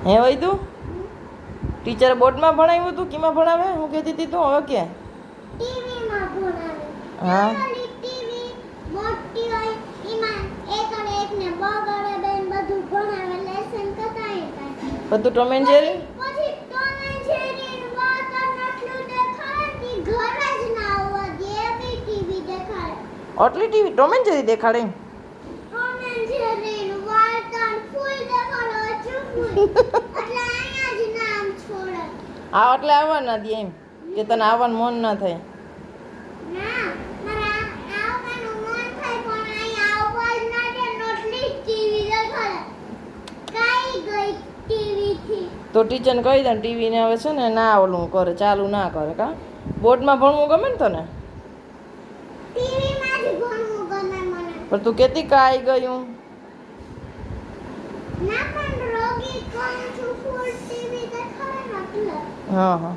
હે વઈ તું ટીચરે બોર્ડમાં ભણાવ્યું હતું કેમાં ભણાવે હું કહેતી હતી તું હવે કે ટીવીમાં ભણાવે હા નાની ટીવી મોટી હોય એમાં એક અને એક ને બગડે બેન બધું ભણાવે લેસન કતાય કાય બધું ટોમ એન્ડ જેરી પછી ટોમ એન્ડ જેરી વાતર નટલું દેખાડે ની ઘરે જ ના આવવા દે એવી ટીવી દેખાડે આટલી ટીવી ટોમ એન્ડ જેરી દેખાડે ટોમ એન્ડ જેરી વાતર ફૂલ દેખાડો ચૂપું એટલે અહીંયા જ નામ છોડે આ એટલે આવવા ના દે એમ કે તને આવવાનું મન ના થાય ના મારા આવવાનું મન થાય પણ અહીંયા આવવા જ ના દે નટલી ટીવી દેખાડે કાઈ ગઈ ટીવી થી તો ટીચરને કહી દે ટીવી ને હવે છે ને ના ઓલું કરે ચાલુ ના કરે કા બોર્ડમાં ભણવું ગમે ને તને ટીવી માં જ ભણવું ગમે મને પણ તું કેતી કાઈ ગયું ના પણ રોગી કોણ છું ફૂલ ટીવી દેખાડે ને એટલે હા હા